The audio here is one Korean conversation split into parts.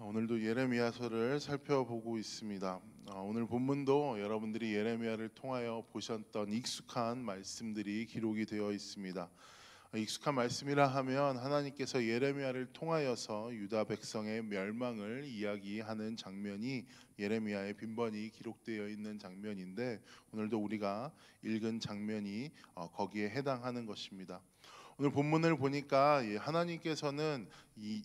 오늘도 예레미야서를 살펴보고 있습니다. 오늘 본문도 여러분들이 예레미야를 통하여 보셨던 익숙한 말씀들이 기록이 되어 있습니다. 익숙한 말씀이라 하면 하나님께서 예레미야를 통하여서 유다 백성의 멸망을 이야기하는 장면이 예레미야의 빈번히 기록되어 있는 장면인데, 오늘도 우리가 읽은 장면이 거기에 해당하는 것입니다. 오늘 본문을 보니까 하나님께서는 이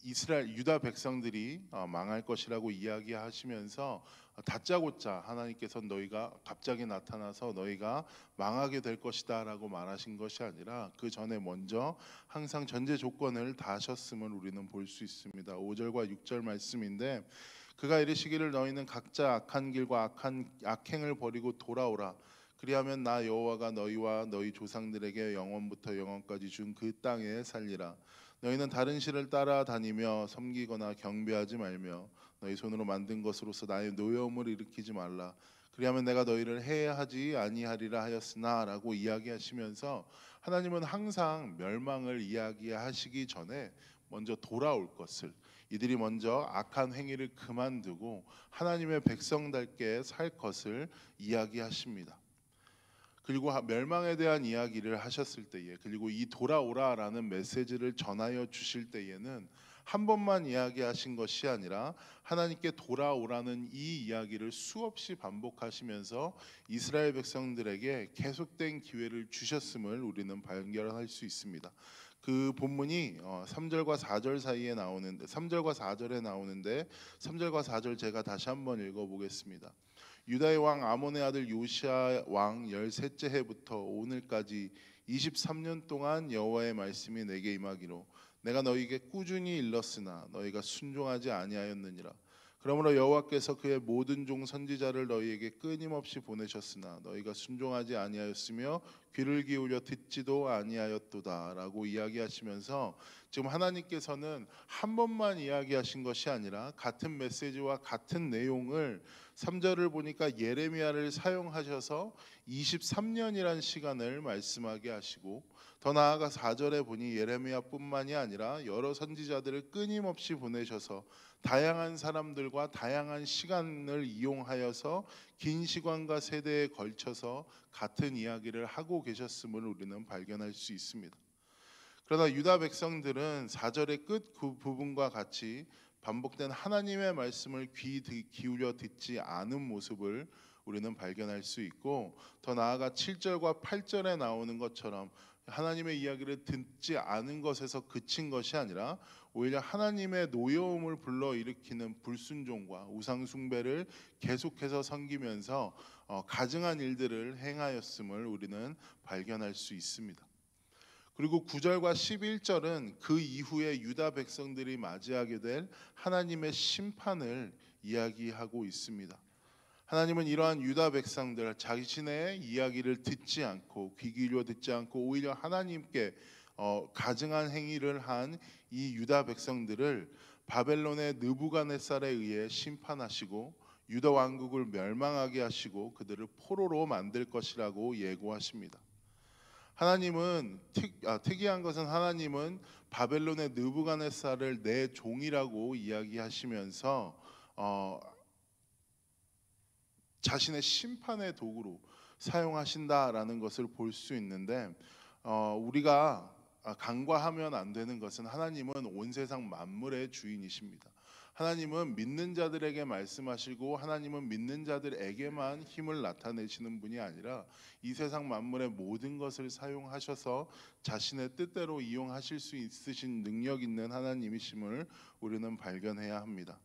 이스라엘 유다 백성들이 망할 것이라고 이야기하시면서 다짜고짜 하나님께서 너희가 갑자기 나타나서 너희가 망하게 될 것이다라고 말하신 것이 아니라 그 전에 먼저 항상 전제 조건을 다 하셨음을 우리는 볼 수 있습니다. 5절과 6절 말씀인데, 그가 이르시기를 너희는 각자 악한 길과 악행을 버리고 돌아오라. 그리하면 나 여호와가 너희와 너희 조상들에게 영원부터 영원까지 준 그 땅에 살리라. 너희는 다른 신을 따라다니며 섬기거나 경배하지 말며 너희 손으로 만든 것으로서 나의 노여움을 일으키지 말라. 그리하면 내가 너희를 해하지 아니하리라 하였으나라고 이야기하시면서, 하나님은 항상 멸망을 이야기하시기 전에 먼저 돌아올 것을, 이들이 먼저 악한 행위를 그만두고 하나님의 백성답게 살 것을 이야기하십니다. 그리고 멸망에 대한 이야기를 하셨을 때에, 그리고 이 돌아오라라는 메시지를 전하여 주실 때에는 한 번만 이야기하신 것이 아니라 하나님께 돌아오라는 이 이야기를 수없이 반복하시면서 이스라엘 백성들에게 계속된 기회를 주셨음을 우리는 발견할 수 있습니다. 그 본문이 3절과 4절 사이에 나오는데, 3절과 4절에 나오는데 3절과 4절 제가 다시 한번 읽어보겠습니다. 유다의 왕 아몬의 아들 요시야 왕 13째 해부터 오늘까지 23년 동안 여호와의 말씀이 내게 임하기로 내가 너희에게 꾸준히 일렀으나 너희가 순종하지 아니하였느니라. 그러므로 여호와께서 그의 모든 종 선지자를 너희에게 끊임없이 보내셨으나 너희가 순종하지 아니하였으며 귀를 기울여 듣지도 아니하였도다라고 이야기하시면서, 지금 하나님께서는 한 번만 이야기하신 것이 아니라 같은 메시지와 같은 내용을 3절을 보니까 예레미야를 사용하셔서 23년이란 시간을 말씀하게 하시고, 더 나아가 4절에 보니 예레미야뿐만이 아니라 여러 선지자들을 끊임없이 보내셔서 다양한 사람들과 다양한 시간을 이용하여서 긴 시간과 세대에 걸쳐서 같은 이야기를 하고 계셨음을 우리는 발견할 수 있습니다. 그러나 유다 백성들은 4절의 끝 그 부분과 같이 반복된 하나님의 말씀을 귀 기울여 듣지 않은 모습을 우리는 발견할 수 있고, 더 나아가 7절과 8절에 나오는 것처럼 하나님의 이야기를 듣지 않은 것에서 그친 것이 아니라 오히려 하나님의 노여움을 불러일으키는 불순종과 우상 숭배를 계속해서 섬기면서 가증한 일들을 행하였음을 우리는 발견할 수 있습니다. 그리고 9절과 11절은 그 이후에 유다 백성들이 맞이하게 될 하나님의 심판을 이야기하고 있습니다. 하나님은 이러한 유다 백성들, 자신의 이야기를 듣지 않고 귀 기울여 듣지 않고 오히려 하나님께 가증한 행위를 한 이 유다 백성들을 바벨론의 느부갓네살에 의해 심판하시고 유다 왕국을 멸망하게 하시고 그들을 포로로 만들 것이라고 예고하십니다. 하나님은 특이한 것은, 하나님은 바벨론의 느부갓네살을 내 종이라고 이야기하시면서 자신의 심판의 도구로 사용하신다라는 것을 볼 수 있는데, 우리가 간과하면 안 되는 것은 하나님은 온 세상 만물의 주인이십니다. 하나님은 믿는 자들에게 말씀하시고 하나님은 믿는 자들에게만 힘을 나타내시는 분이 아니라 이 세상 만물의 모든 것을 사용하셔서 자신의 뜻대로 이용하실 수 있으신 능력 있는 하나님이심을 우리는 발견해야 합니다.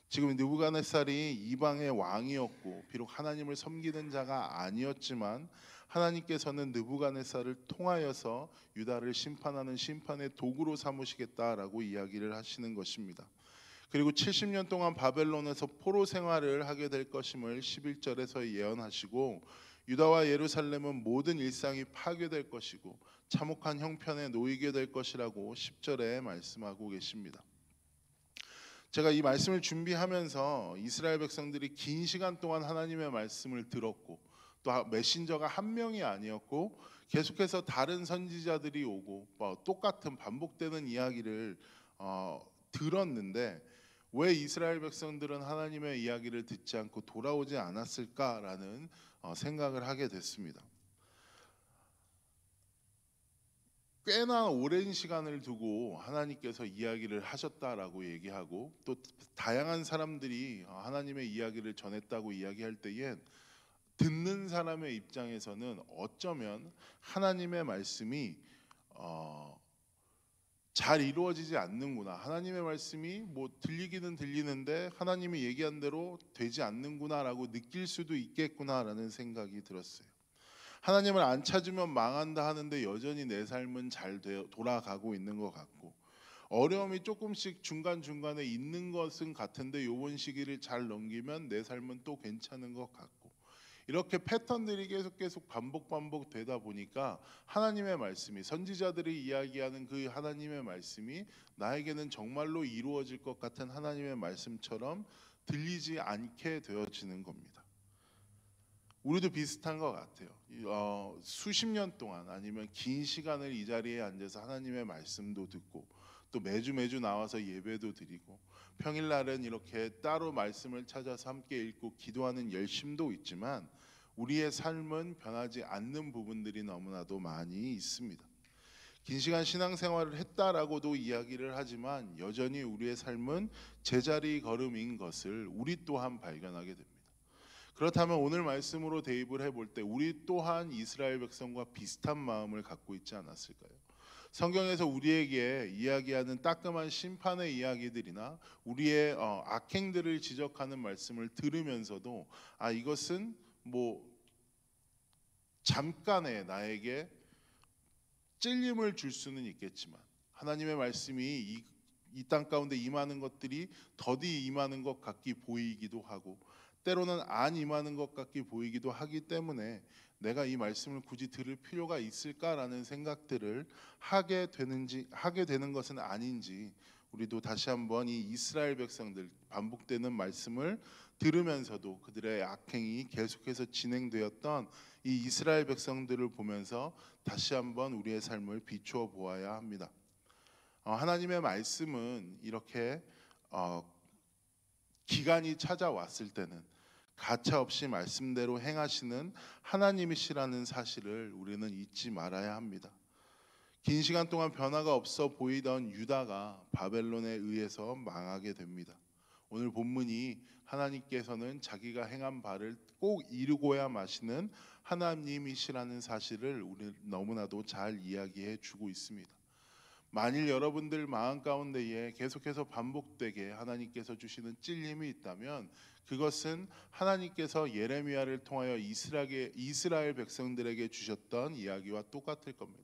지금 느부갓네살이 이방의 왕이었고 비록 하나님을 섬기는 자가 아니었지만 하나님께서는 느부갓네살을 통하여서 유다를 심판하는 심판의 도구로 삼으시겠다라고 이야기를 하시는 것입니다. 그리고 70년 동안 바벨론에서 포로 생활을 하게 될 것임을 11절에서 예언하시고, 유다와 예루살렘은 모든 일상이 파괴될 것이고 참혹한 형편에 놓이게 될 것이라고 10절에 말씀하고 계십니다. 제가 이 말씀을 준비하면서 이스라엘 백성들이 긴 시간 동안 하나님의 말씀을 들었고, 또 메신저가 한 명이 아니었고 계속해서 다른 선지자들이 오고 똑같은 반복되는 이야기를 들었는데, 왜 이스라엘 백성들은 하나님의 이야기를 듣지 않고 돌아오지 않았을까라는 생각을 하게 됐습니다. 꽤나 오랜 시간을 두고 하나님께서 이야기를 하셨다라고 얘기하고 또 다양한 사람들이 하나님의 이야기를 전했다고 이야기할 때엔 듣는 사람의 입장에서는 어쩌면 하나님의 말씀이 잘 이루어지지 않는구나. 하나님의 말씀이 뭐 들리기는 들리는데 하나님이 얘기한 대로 되지 않는구나라고 느낄 수도 있겠구나라는 생각이 들었어요. 하나님을 안 찾으면 망한다 하는데 여전히 내 삶은 잘 돌아가고 있는 것 같고, 어려움이 조금씩 중간중간에 있는 것은 같은데 요번 시기를 잘 넘기면 내 삶은 또 괜찮은 것 같고, 이렇게 패턴들이 계속 반복 되다 보니까 하나님의 말씀이, 선지자들이 이야기하는 그 하나님의 말씀이 나에게는 정말로 이루어질 것 같은 하나님의 말씀처럼 들리지 않게 되어지는 겁니다. 우리도 비슷한 것 같아요. 수십 년 동안 아니면 긴 시간을 이 자리에 앉아서 하나님의 말씀도 듣고 또 매주 나와서 예배도 드리고 평일날은 이렇게 따로 말씀을 찾아서 함께 읽고 기도하는 열심도 있지만 우리의 삶은 변하지 않는 부분들이 너무나도 많이 있습니다. 긴 시간 신앙생활을 했다라고도 이야기를 하지만 여전히 우리의 삶은 제자리 걸음인 것을 우리 또한 발견하게 됩니다. 그렇다면 오늘 말씀으로 대입을 해볼 때 우리 또한 이스라엘 백성과 비슷한 마음을 갖고 있지 않았을까요? 성경에서 우리에게 이야기하는 따끔한 심판의 이야기들이나 우리의 악행들을 지적하는 말씀을 들으면서도 이것은 뭐 잠깐의 나에게 찔림을 줄 수는 있겠지만 하나님의 말씀이 이 땅 가운데 임하는 것들이 더디 임하는 것 같기 보이기도 하고 때로는 안 임하는 것 같게 보이기도 하기 때문에 내가 이 말씀을 굳이 들을 필요가 있을까라는 생각들을 하게 되는 것은 아닌지, 우리도 다시 한번 이 이스라엘 백성들 반복되는 말씀을 들으면서도 그들의 악행이 계속해서 진행되었던 이 이스라엘 백성들을 보면서 다시 한번 우리의 삶을 비추어 보아야 합니다. 하나님의 말씀은 이렇게 기간이 찾아왔을 때는 가차없이 말씀대로 행하시는 하나님이시라는 사실을 우리는 잊지 말아야 합니다. 긴 시간 동안 변화가 없어 보이던 유다가 바벨론에 의해서 망하게 됩니다. 오늘 본문이 하나님께서는 자기가 행한 바를 꼭 이루고야 마시는 하나님이시라는 사실을 우리 너무나도 잘 이야기해 주고 있습니다. 만일 여러분들 마음 가운데에 계속해서 반복되게 하나님께서 주시는 찔림이 있다면 그것은 하나님께서 예레미야를 통하여 이스라엘 백성들에게 주셨던 이야기와 똑같을 겁니다.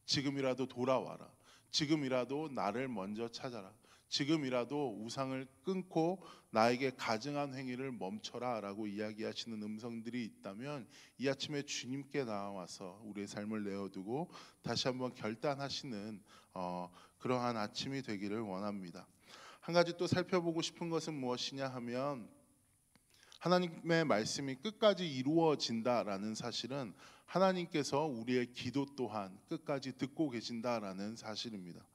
지금이라도 돌아와라. 지금이라도 나를 먼저 찾아라. 지금이라도 우상을 끊고 나에게 가증한 행위를 멈춰라 라고 이야기하시는 음성들이 있다면 이 아침에 주님께 나와서 우리의 삶을 내어두고 다시 한번 결단하시는 그러한 아침이 되기를 원합니다. 한 가지 또 살펴보고 싶은 것은 무엇이냐 하면 하나님의 말씀이 끝까지 이루어진다라는 사실은 하나님께서 우리의 기도 또한 끝까지 듣고 계신다라는 사실입니다.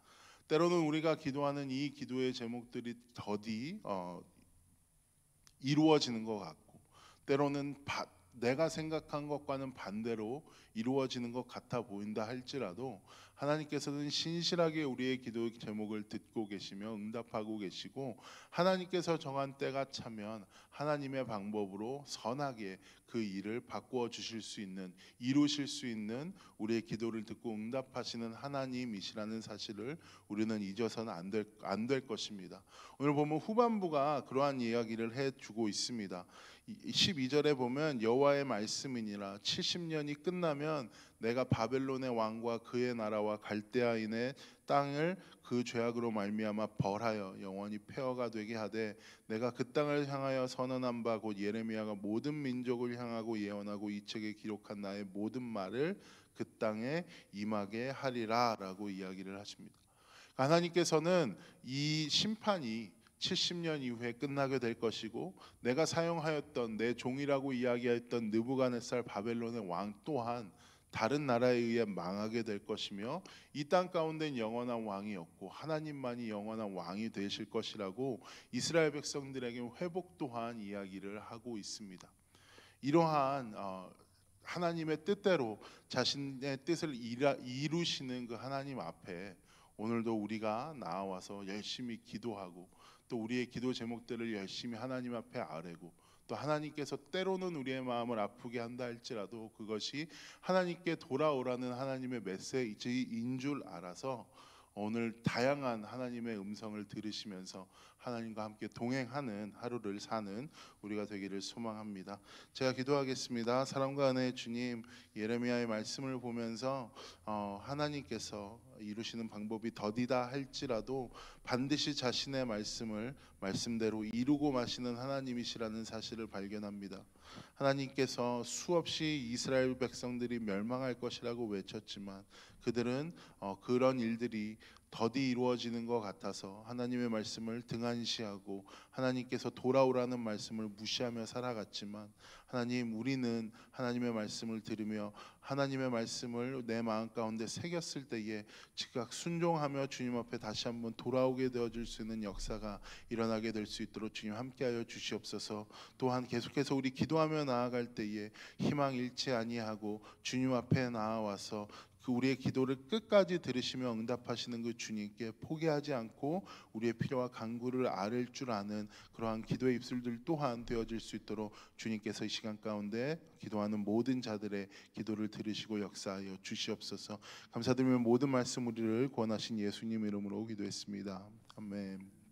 때로는 우리가 기도하는 이 기도의 제목들이 더디 이루어지는 것 같고 때로는 내가 생각한 것과는 반대로 이루어지는 것 같아 보인다 할지라도 하나님께서는 신실하게 우리의 기도 제목을 듣고 계시며 응답하고 계시고 하나님께서 정한 때가 차면 하나님의 방법으로 선하게 그 일을 바꾸어 주실 수 있는, 이루실 수 있는 우리의 기도를 듣고 응답하시는 하나님이시라는 사실을 우리는 잊어서는 안 될 것입니다. 오늘 보면 후반부가 그러한 이야기를 해주고 있습니다. 12절에 보면 여호와의 말씀이니라 70년이 끝나면 내가 바벨론의 왕과 그의 나라와 갈대아인의 땅을 그 죄악으로 말미암아 벌하여 영원히 폐허가 되게 하되 내가 그 땅을 향하여 선언한 바 곧 예레미야가 모든 민족을 향하고 예언하고 이 책에 기록한 나의 모든 말을 그 땅에 임하게 하리라 라고 이야기를 하십니다. 하나님께서는 이 심판이 70년 이후에 끝나게 될 것이고 내가 사용하였던 내 종이라고 이야기했던 느부갓네살 바벨론의 왕 또한 다른 나라에 의해 망하게 될 것이며 이 땅 가운데는 영원한 왕이 없고 하나님만이 영원한 왕이 되실 것이라고 이스라엘 백성들에게 회복 또한 이야기를 하고 있습니다. 이러한 하나님의 뜻대로 자신의 뜻을 이루시는 그 하나님 앞에 오늘도 우리가 나와서 열심히 기도하고 또 우리의 기도 제목들을 열심히 하나님 앞에 아뢰고 또 하나님께서 때로는 우리의 마음을 아프게 한다 할지라도 그것이 하나님께 돌아오라는 하나님의 메시지인 줄 알아서 오늘 다양한 하나님의 음성을 들으시면서 하나님과 함께 동행하는 하루를 사는 우리가 되기를 소망합니다. 제가 기도하겠습니다. 사랑과 은혜의 주님, 예레미야의 말씀을 보면서 하나님께서 이루시는 방법이 더디다 할지라도 반드시 자신의 말씀을 말씀대로 이루고 마시는 하나님이시라는 사실을 발견합니다. 하나님께서 수없이 이스라엘 백성들이 멸망할 것이라고 외쳤지만 그들은 그런 일들이 더디 이루어지는 것 같아서 하나님의 말씀을 등한시하고 하나님께서 돌아오라는 말씀을 무시하며 살아갔지만 하나님, 우리는 하나님의 말씀을 들으며 하나님의 말씀을 내 마음 가운데 새겼을 때에 즉각 순종하며 주님 앞에 다시 한번 돌아오게 되어질 수 있는 역사가 일어나게 될 수 있도록 주님 함께하여 주시옵소서. 또한 계속해서 우리 기도하며 나아갈 때에 희망 잃지 아니하고 주님 앞에 나아와서 그 우리의 기도를 끝까지 들으시며 응답하시는 그 주님께 포기하지 않고 우리의 필요와 간구를 아를 줄 아는 그러한 기도의 입술들 또한 되어질 수 있도록 주님께서 이 시간 가운데 기도하는 모든 자들의 기도를 들으시고 역사하여 주시옵소서. 감사드리며 모든 말씀 우리를 구원하신 예수님 이름으로 기도했습니다. 아멘.